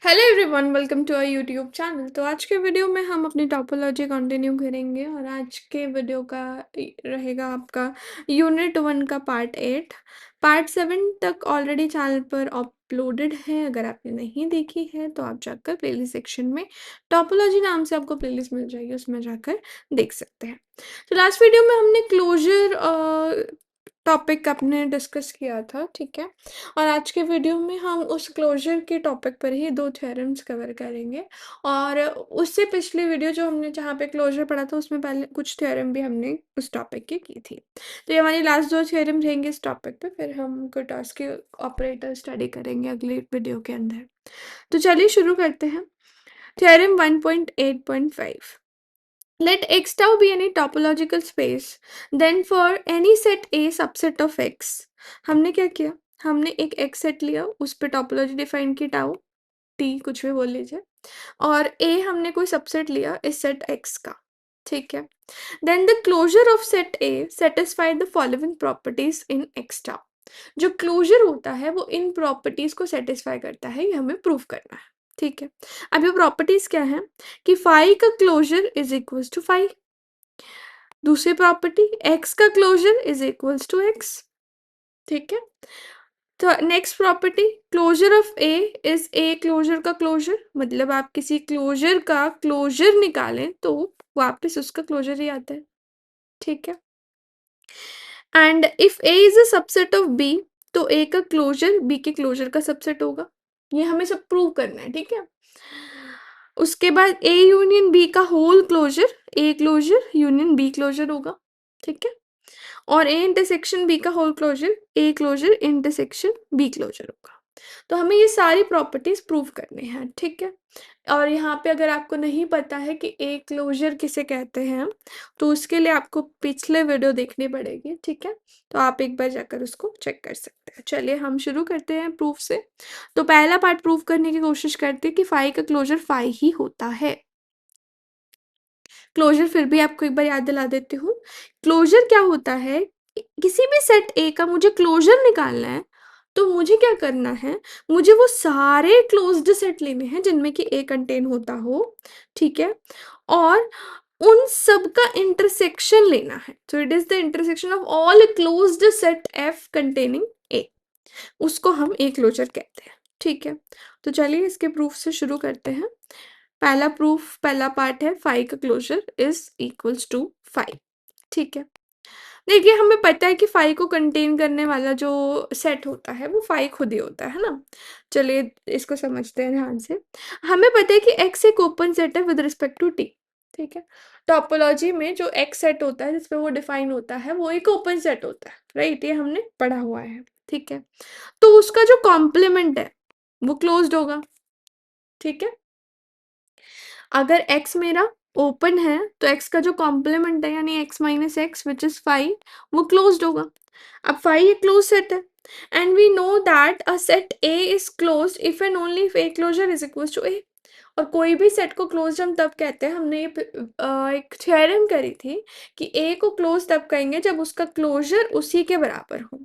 Hello everyone, welcome to our YouTube channel. तो आज के वीडियो में हम अपनी टोपोलॉजी कंटिन्यू करेंगे और आज के वीडियो का रहेगा आपका यूनिट 1 का पार्ट 8। पार्ट 7 तक ऑलरेडी चैनल पर अपलोडेड है। अगर आपने नहीं देखी है तो आप जाकर प्लेलिस्ट सेक्शन में टोपोलॉजी नाम से आपको प्लेलिस्ट मिल जाएगी, उसमें जाकर देख सकते हैं। तो लास्ट वीडियो में हमने क्लोजर टॉपिक अपने डिस्कस किया था, ठीक है। और आज के वीडियो में हम उस क्लोजर के टॉपिक पर ही 2 थ्योरम्स कवर करेंगे। और उससे पिछली वीडियो जो हमने जहाँ पे क्लोजर पढ़ा था उसमें पहले कुछ थ्योरम भी हमने उस टॉपिक की थी। तो ये हमारी लास्ट 2 थ्योरम रहेंगे इस टॉपिक पे, फिर हम कुर्टॉस के ऑपरेटर स्टडी करेंगे अगले वीडियो के अंदर। तो चलिए शुरू करते हैं। Theorem 1.8.5, let x tau be any topological space, then for any set A subset of x। हमने क्या किया, हमने एक x सेट लिया, उस पे टोपोलॉजी डिफाइन की टाउ t कुछ भी बोल लीजिए, और A हमने कोई सबसेट लिया इस सेट x का, ठीक है। Then the closure of set A satisfy the following properties in x tau। जो क्लोजर होता है वो इन प्रॉपर्टीज को सेटिस्फाई करता है, ये हमें प्रूव करना है, ठीक है। अब ये प्रॉपर्टीज क्या है कि फाई का closure is equals to phi. दूसरी प्रॉपर्टी, x का closure is equals to x, ठीक है। तो next property, closure of A is A closure का क्लोजर, मतलब आप किसी क्लोजर का क्लोजर निकालें तो वापस उसका क्लोजर ही आता है, ठीक है। And if A is a subset of B, तो ए का क्लोजर बी के क्लोजर का सबसेट होगा। ये हमें सब प्रूव करना है, ठीक है। उसके बाद ए यूनियन बी का whole closure A closure union B closure होगा, ठीक है। और ए इंटरसेक्शन बी का whole closure A closure intersection B closure होगा। तो हमें ये सारी प्रॉपर्टीज प्रूव करनी है, ठीक है। और यहाँ पे अगर आपको नहीं पता है कि ए क्लोजर किसे कहते हैं तो उसके लिए आपको पिछले वीडियो देखनी पड़ेगी, ठीक है। तो आप एक बार जाकर उसको चेक कर सकते हैं। चलिए हम शुरू करते हैं प्रूफ से। तो पहला पार्ट प्रूव करने की कोशिश करते हैं कि फाई का क्लोजर फाई ही होता है। क्लोजर फिर भी आपको एक बार याद दिला देती हूँ। क्लोजर क्या होता है, किसी भी सेट ए का मुझे क्लोजर निकालना है तो मुझे क्या करना है, मुझे वो सारे क्लोज्ड सेट लेने हैं जिनमें कि ए कंटेन होता हो, ठीक है। और उन सब का इंटरसेक्शन लेना है। तो it is the intersection of all closed set F containing A, उसको हम ए क्लोजर कहते हैं, ठीक है। तो चलिए इसके प्रूफ से शुरू करते हैं। पहला प्रूफ, पहला पार्ट है फाई का closure is equals to phi, ठीक है। देखिए हमें पता है कि फाई को कंटेन करने वाला जो सेट होता है वो फाई खुद ही होता है ना। चलिए इसको समझते हैं ध्यान से। हमें पता है कि एक्स एक ओपन सेट है विद रिस्पेक्ट टू टी, ठीक है। टोपोलॉजी में जो एक्स सेट होता है जिसपे वो डिफाइन होता है वो एक ओपन सेट होता है, राइट, ये हमने पढ़ा हुआ है, ठीक है। तो उसका जो कॉम्प्लीमेंट है वो क्लोज्ड होगा, ठीक है। अगर x मेरा ओपन है तो x का जो कॉम्प्लीमेंट है यानी x minus X which is phi, वो क्लोज्ड होगा। अब फाइव एक क्लोज सेट है and we know that a set A is closed if and only if A closure is equal to A। और कोई भी सेट को क्लोज हम तब कहते हैं, हमने ये एक थ्योरम करी थी कि A को क्लोज तब कहेंगे जब उसका क्लोजर उसी के बराबर हो,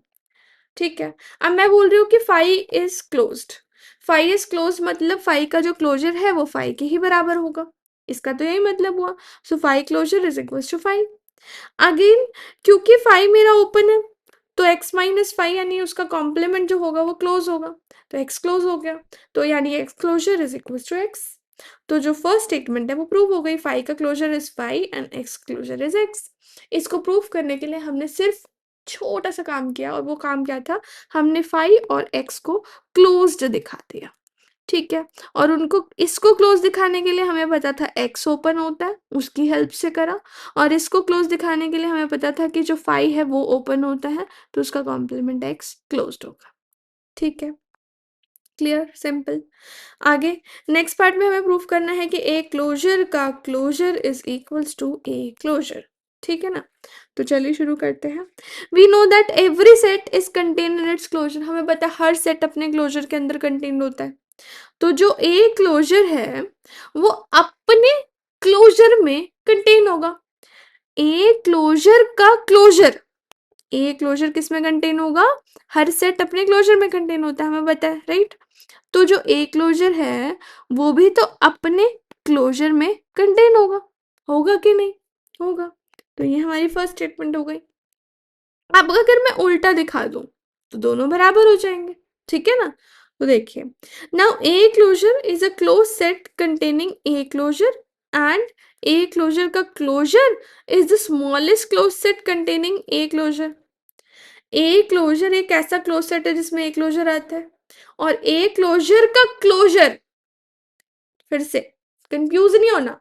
ठीक है। अब मैं बोल रही हूँ कि five is closed, five is close मतलब फाइव का जो क्लोजर है वो फाइव के ही बराबर होगा, इसका तो यही मतलब हुआ। So phi closure is equal to phi. Again क्योंकि फाइव मेरा ओपन है तो x माइनस फाइव यानी उसका कॉम्प्लीमेंट जो होगा वो क्लोज होगा, तो x क्लोज हो गया, तो यानी x closure is equal to x। तो जो फर्स्ट स्टेटमेंट है वो प्रूव हो गई, फाइव का closure is phi and x closure is x। इसको प्रूव करने के लिए हमने सिर्फ छोटा सा काम किया, और वो काम क्या था, हमने फाइव और x को क्लोज्ड दिखा दिया, ठीक है। और उनको इसको क्लोज दिखाने के लिए हमें पता था x ओपन होता है, उसकी हेल्प से करा। और इसको क्लोज दिखाने के लिए हमें पता था कि जो फाइव है वो ओपन होता है तो उसका कॉम्प्लीमेंट x क्लोज्ड होगा, ठीक है। Clear, simple. आगे नेक्स्ट पार्ट में हमें प्रूफ करना है कि ए क्लोजर का closure is equals to A closure, ठीक है ना। तो चलिए शुरू करते हैं। We know that every set is contain in its closure, हमें पता है हर सेट अपने क्लोजर के अंदर कंटेन होता है। तो जो ए क्लोजर है वो अपने क्लोजर में कंटेन होगा। ए क्लोजर का क्लोजर, ए क्लोजर किस में कंटेन होगा, हर सेट अपने क्लोजर में कंटेन होता है, हमें पता है, राइट। तो जो ए क्लोजर है वो भी तो अपने क्लोजर में कंटेन होगा कि नहीं? होगा। तो ये हमारी फर्स्ट स्टेटमेंट हो गई। अब अगर मैं उल्टा दिखा दूं तो दोनों बराबर हो जाएंगे, ठीक है ना? तो देखिए, now A closure is a close set containing A closure and A closure का closure is the smallest close set containing A closure. A closure एक ऐसा क्लोज सेट है जिसमें ए क्लोजर आता है, और ए क्लोजर का क्लोजर, फिर से कंफ्यूज नहीं होना,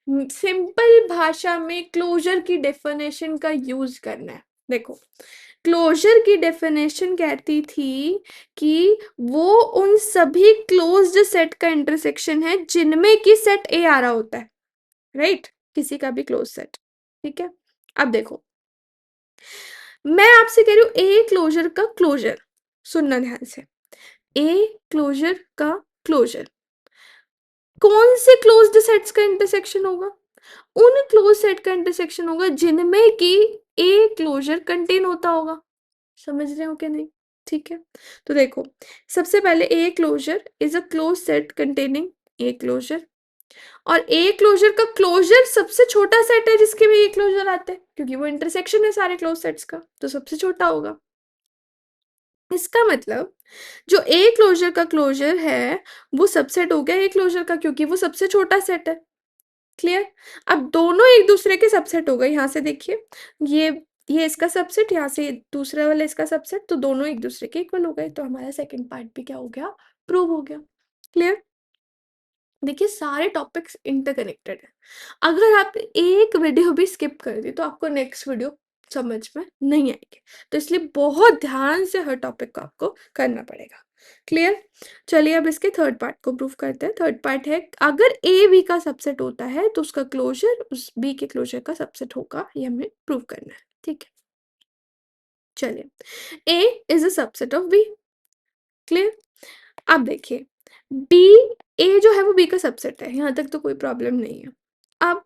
सिंपल भाषा में क्लोजर की डेफिनेशन का यूज करना है। देखो, क्लोजर की डेफिनेशन कहती थी कि वो उन सभी क्लोज्ड सेट का इंटरसेक्शन है जिनमें कि सेट ए आ रहा होता है, राइट? किसी का भी क्लोज सेट, ठीक है? अब देखो, मैं आपसे कह रही हूं ए क्लोजर का क्लोजर, सुनना ध्यान से, ए क्लोजर का क्लोजर कौन से क्लोज्ड सेट्स का इंटरसेक्शन होगा? उन क्लोज सेट का इंटरसेक्शन होगा जिनमें कि ए क्लोजर कंटेन होता होगा। समझ रहे हो कि नहीं? ठीक है, तो देखो, सबसे पहले A closure is a close set containing A closure, और ए क्लोजर का क्लोजर सबसे छोटा सेट है जिसके में ए क्लोजर आते हैं, क्योंकि वो इंटरसेक्शन है सारे क्लोज सेट्स का, तो सबसे छोटा होगा। इसका मतलब जो ए क्लोजर का क्लोजर है वो सबसेट हो गया ए क्लोजर का, क्योंकि वो सबसे छोटा सेट है। क्लियर? अब दोनों एक दूसरे के सबसेट हो गए। यहाँ से देखिए, ये इसका सबसेट, यहाँ से दूसरा वाला इसका सबसेट, तो दोनों एक दूसरे के इक्वल हो गए, तो हमारा सेकंड पार्ट भी क्या हो गया? प्रूव हो गया। क्लियर? देखिए, सारे टॉपिक्स इंटरकनेक्टेड है। अगर आप एक वीडियो भी स्किप कर दी तो आपको नेक्स्ट वीडियो समझ में नहीं आएगी, तो इसलिए बहुत ध्यान से हर टॉपिक को आपको करना पड़ेगा। क्लियर? चलिए अब इसके थर्ड पार्ट को प्रूव करते हैं। थर्ड पार्ट है, अगर ए बी का सबसेट होता है तो उसका क्लोजर उस बी के क्लोजर का सबसेट होगा, ये हमें प्रूव करना है। ठीक है, चलिए, A is a subset of B. Clear? अब देखिए, बी, ए जो है वो बी का सबसेट है, यहाँ तक तो कोई प्रॉब्लम नहीं है। अब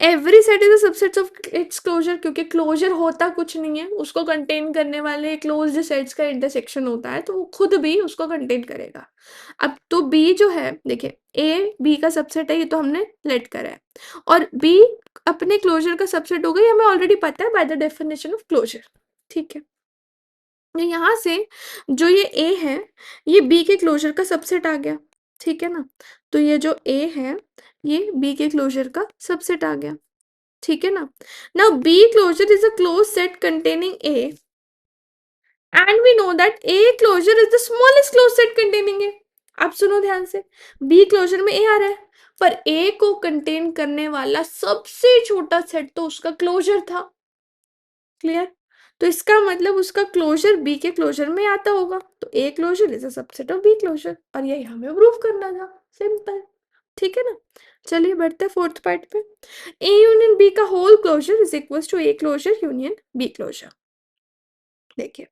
every set is a subset of its closure, क्योंकि क्लोजर होता कुछ नहीं है, उसको कंटेन करने वाले क्लोज्ड सेट्स का इंटरसेक्शन होता है, तो वो खुद भी उसको कंटेन करेगा। अब तो बी जो है, देखिए, ए बी का सबसेट है, ये तो हमने लेट करा है, और बी अपने क्लोजर का सबसेट होगा, ये हमें ऑलरेडी पता है by the definition of closure. ठीक है, तो यहाँ से जो ये ए है ये बी के क्लोजर का सबसेट आ गया, ठीक है ना? तो ये जो ए है ये बी के क्लोजर का सबसेट आ गया, ठीक है ना? Now B closure is a close set containing A and we know that A closure is the smallest close set containing A. आप सुनो ध्यान से, बी क्लोजर में ए आ रहा है, पर ए को कंटेन करने वाला सबसे छोटा सेट तो उसका क्लोजर था। क्लियर? तो इसका मतलब उसका क्लोजर बी के क्लोजर में आता होगा, तो A closure is a subset of B closure, और यही हमें प्रूव करना था। सिंपल, ठीक है ना? चलिए बढ़ते हैं फोर्थ पार्ट पे। ए यूनियन बी का whole closure is equal to A closure union B closure. देखिए,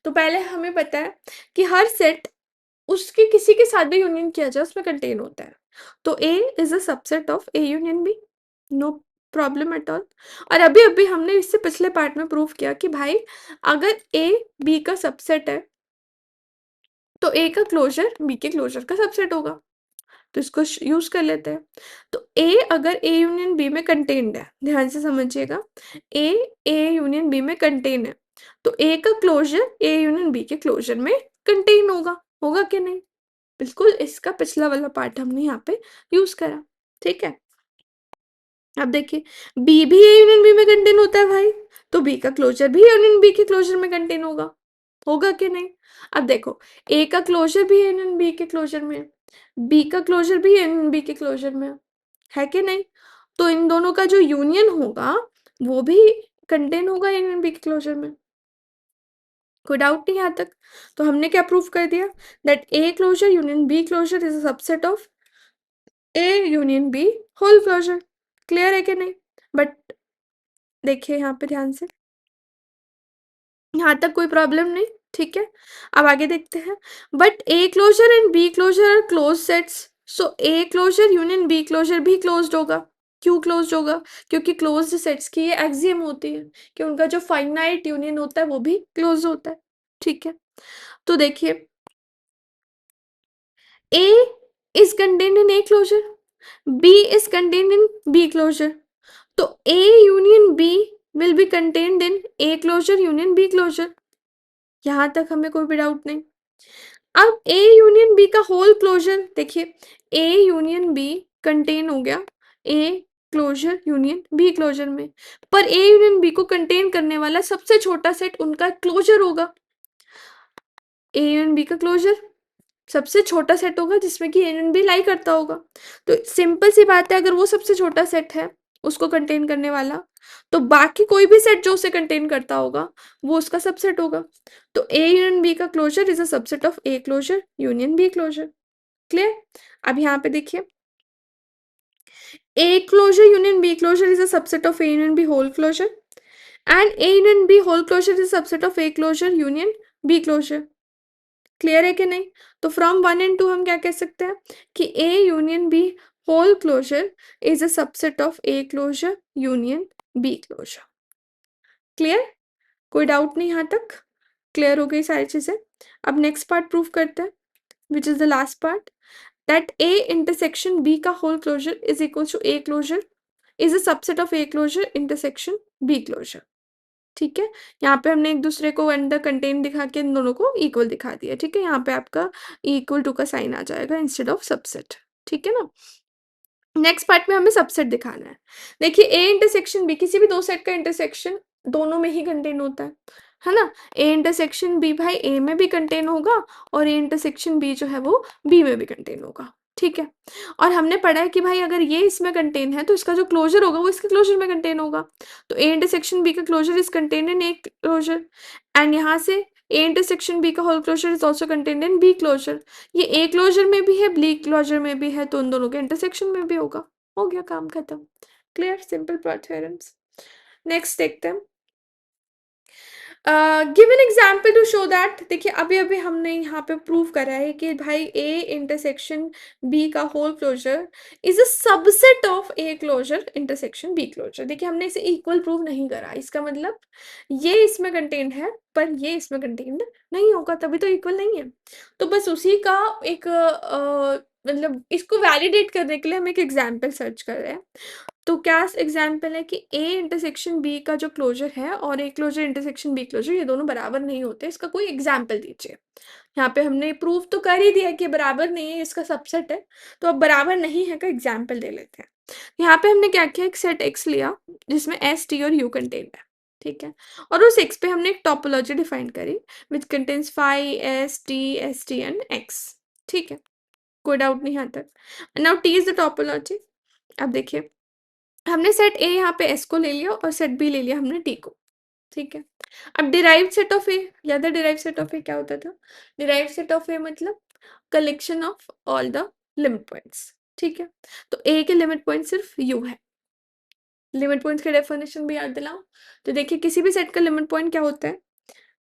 तो पहले हमें पता है कि हर सेट उसके किसी के साथ भी यूनियन किया जाए उसमें कंटेन होता है, तो A is a subset of A union B, no problem at all. और अभी अभी हमने इससे पिछले पार्ट में प्रूव किया कि भाई अगर ए बी का सबसेट है तो ए का क्लोजर बी के क्लोजर का सबसेट होगा, तो इसको यूज कर लेते हैं। तो ए अगर ए यूनियन बी में कंटेन्ड है, ध्यान से समझिएगा, ए ए यूनियन बी में कंटेन है, तो ए का क्लोजर ए यूनियन बी के क्लोजर में कंटेन होगा, होगा कि नहीं? बिल्कुल, इसका पिछला वाला पार्ट हमने यहाँ पे यूज करा, ठीक है? अब देखिए, बी भी ए यूनियन बी में कंटेन होता है भाई, तो बी का क्लोजर भी यूनियन बी के क्लोजर में कंटेन होगा, होगा कि नहीं? अब देखो, ए का क्लोजर भी यूनियन बी के क्लोजर में है, बी का क्लोजर भी यूनियन बी के क्लोजर में है कि नहीं? तो इन दोनों का जो यूनियन होगा वो भी कंटेन होगा यूनियन बी के क्लोजर में। कोई डाउट नहीं यहाँ तक? तो हमने क्या प्रूव कर दिया, that A closure union B closure is a subset of A union B whole closure. Clear है कि नहीं? बट देखिए यहाँ पे ध्यान से, यहाँ तक कोई प्रॉब्लम नहीं, ठीक है? अब आगे देखते हैं। But A closure and B closure are close sets, so A closure union B closure भी क्लोज्ड होगा। क्यों क्लोज्ड होगा? क्योंकि क्लोज्ड सेट्स की ये एक्सियम होती है कि उनका जो फाइनाइट यूनियन होता है वो भी क्लोज होता है, ठीक है? तो देखिए, A is contained in A closure, B is contained in B closure. तो A union B will be contained in A closure union B closure. यहां तक हमें कोई भी डाउट नहीं. अब A यूनियन B का होल क्लोजर देखिए, A यूनियन B कंटेन हो गया A closure union B closure में, पर A यूनियन B को कंटेन करने वाला सबसे छोटा सेट उनका क्लोजर होगा. A यूनियन B का क्लोजर सबसे छोटा सेट होगा जिसमें कि A यूनियन B लाई करता होगा. तो सिंपल सी बात है, अगर वो सबसे छोटा सेट है उसको कंटेन करने वाला, तो बाकी कोई भी सेट जो उसे कंटेन करता होगा वो उसका सबसेट होगा. तो A यूनियन B का closure is a subset of A closure union B closure. Clear. अब यहाँ पे देखिए, A closure union B closure is a subset of A union B whole closure, and A union B whole closure is a subset of A closure union B closure. Clear है कि नहीं. तो from 1 and 2 हम क्या कह सकते हैं कि A union B whole closure is a subset of A closure union B closure. Clear. कोई डाउट नहीं. यहाँ तक क्लियर हो गई सारी चीजें. अब नेक्स्ट पार्ट प्रूव करते हैं, which is the last part, that A intersection B का whole closure is equal to A closure is a subset of A closure intersection B closure. ठीक है. यहाँ पे हमने एक दूसरे को अंडर कंटेन दिखा के इन दोनों को इक्वल दिखा दिया. ठीक है. यहाँ पे आपका इक्वल टू का साइन आ जाएगा इंस्टेड ऑफ सबसेट. ठीक है ना. नेक्स्ट पार्ट में हमें सबसेट दिखाना है. देखिए, ए इंटरसेक्शन बी, किसी भी दो सेट का इंटरसेक्शन दोनों में ही कंटेन होता है ना. ए इंटरसेक्शन बी भाई ए में भी कंटेन होगा और ए इंटरसेक्शन बी जो है वो बी में भी कंटेन होगा. ठीक है. और हमने पढ़ा है कि भाई अगर ये इसमें कंटेन है तो इसका जो क्लोजर होगा वो इसके क्लोजर में कंटेन होगा. तो ए इंटरसेक्शन बी का closure is contain in A closure, and यहाँ से ए इंटरसेक्शन बी का whole closure is also contain in B closure. ये ए क्लोजर में भी है, बी क्लोजर में भी है, तो उन दोनों के इंटरसेक्शन में भी होगा. हो गया काम खत्म. Clear. Simple plot theorems. Next देखते हैं. Give an example to show that. देखिए, अभी अभी हमने यहाँ पे प्रूव करा है कि भाई ए इंटरसेक्शन बी का whole closure is a subset of A closure intersection B closure. देखिए, हमने इसे इक्वल प्रूव नहीं करा. इसका मतलब ये इसमें कंटेन्ड है पर ये इसमें कंटेन्ड नहीं होगा, तभी तो इक्वल नहीं है. तो बस उसी का एक मतलब इसको वैलिडेट करने के लिए हम एक एग्जाम्पल सर्च कर रहे हैं. तो क्या एग्जाम्पल है कि ए इंटरसेक्शन बी का जो क्लोजर है और A closure intersection B closure ये दोनों बराबर नहीं होते. इसका कोई एग्जाम्पल दीजिए. यहाँ पे हमने प्रूव तो कर ही दिया कि बराबर नहीं है, इसका सबसेट है. तो अब बराबर नहीं है का एग्जाम्पल दे लेते हैं. यहाँ पे हमने क्या किया, एक सेट एक्स लिया जिसमें एस टी और यू कंटेन्ड है. ठीक है. और उस एक्स पे हमने एक टोपोलॉजी डिफाइन करी which contains phi S T and X. ठीक है. कोई डाउट नहीं यहाँ तक. Now T is the topology. अब देखिए, हमने सेट ए यहाँ पे एस को ले लिया और सेट बी ले लिया हमने टी को. ठीक है. अब डिराइव्ड सेट ऑफ ए, याद है डिराइव्ड सेट ऑफ ए क्या होता था. डिराइव्ड सेट ऑफ ए मतलब collection of all the limit points. ठीक है. तो ए के लिमिट पॉइंट सिर्फ यू है. लिमिट पॉइंट्स की डेफिनेशन भी याद दिलाओ. तो देखिए, किसी भी सेट का लिमिट पॉइंट क्या होता है.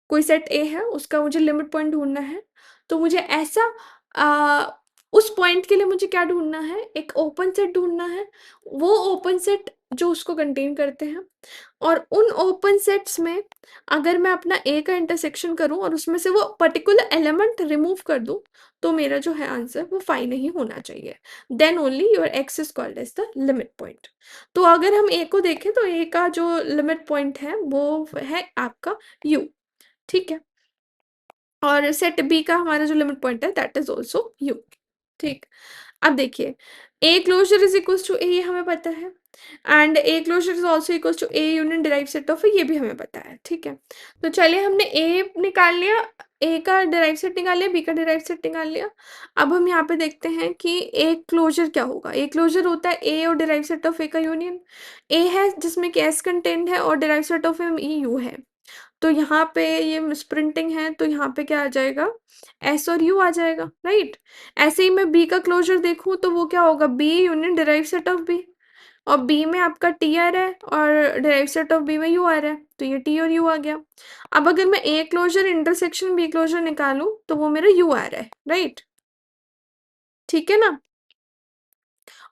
कोई सेट ए है, उसका मुझे लिमिट पॉइंट ढूंढना है, तो मुझे ऐसा उस पॉइंट के लिए मुझे क्या ढूंढना है, एक ओपन सेट ढूंढना है. वो ओपन सेट जो उसको कंटेन करते हैं, और उन ओपन सेट्स में अगर मैं अपना ए का इंटरसेक्शन करूं और उसमें से वो पर्टिकुलर एलिमेंट रिमूव कर दूं, तो मेरा जो है आंसर वो फाई नहीं होना चाहिए. Then only your X is called as the limit point. तो अगर हम ए को देखें तो ए का जो लिमिट पॉइंट है वो है आपका यू. ठीक है. और सेट बी का हमारा जो लिमिट पॉइंट है दैट इज ऑल्सो यू. ठीक. अब देखिए, A closure is equals to A, ये हमें पता है, and A closure is also equals to A union derive set of A, ये भी हमें पता है. ठीक है. तो चलिए, हमने ए निकाल लिया, ए का डिराइव सेट निकाल लिया, बी का डिराइव सेट निकाल लिया. अब हम यहाँ पे देखते हैं कि ए क्लोजर क्या होगा. ए क्लोजर होता है ए और डिराइव सेट ऑफ ए का यूनियन. ए है जिसमें कि एस कंटेंट है और derive set of A you है. तो यहाँ पे ये मिसप्रिंटिंग है, तो यहाँ पे क्या आ जाएगा, एस और यू आ जाएगा. राइट. ऐसे ही मैं बी का क्लोजर देखूँ तो वो क्या होगा, B union derive set of B, और बी में आपका टी आ रहा है और डिराइव सेट ऑफ बी में यू आ रहा है, तो ये टी और यू आ गया. अब अगर मैं A closure intersection B closure निकालूं तो वो मेरा यू आ रहा है. राइट. ठीक है ना.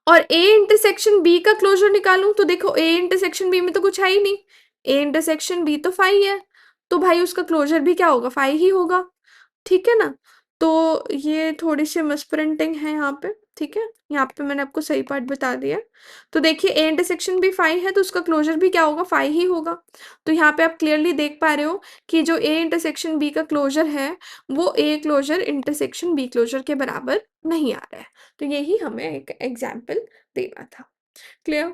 और ए इंटरसेक्शन बी का क्लोजर निकालूं तो देखो, ए इंटरसेक्शन बी में तो कुछ है ही नहीं, ए इंटरसेक्शन बी तो फाई है, तो भाई उसका क्लोजर भी क्या होगा, फाई ही होगा. ठीक है ना. तो ये थोड़ी-सी मिसप्रिंटिंग है यहाँ पे, ठीक है? यहाँ पे मैंने आपको सही पार्ट बता दिया। तो देखिए ए इंटरसेक्शन भी फाई है, तो उसका क्लोज़र भी क्या होगा? फाई ही होगा। तो यहाँ पे आप क्लियरली देख पा रहे हो कि जो ए इंटरसेक्शन बी का क्लोज़र है, वो ए क्लोज़र इंटरसेक्शन बी क्लोज़र के बराबर नहीं आ रहा है। तो यही हमें एक एग्ज़ाम्पल देना था। क्लियर?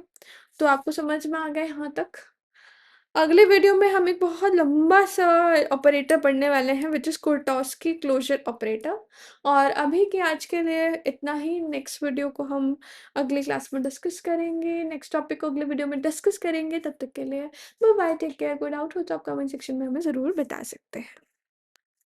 तो आपको समझ में आ गया यहाँ तक? अगले वीडियो में हम एक बहुत लंबा सा ऑपरेटर पढ़ने वाले हैं विच इज़ कुर्टॉस्की क्लोजर ऑपरेटर। और अभी के आज के लिए इतना ही। नेक्स्ट वीडियो को हम अगली क्लास में डिस्कस करेंगे, नेक्स्ट टॉपिक को अगले वीडियो में डिस्कस करेंगे। तब तक के लिए bye bye, take care, good out हो तो आप कमेंट सेक्शन में हमें ज़रूर बता सकते हैं।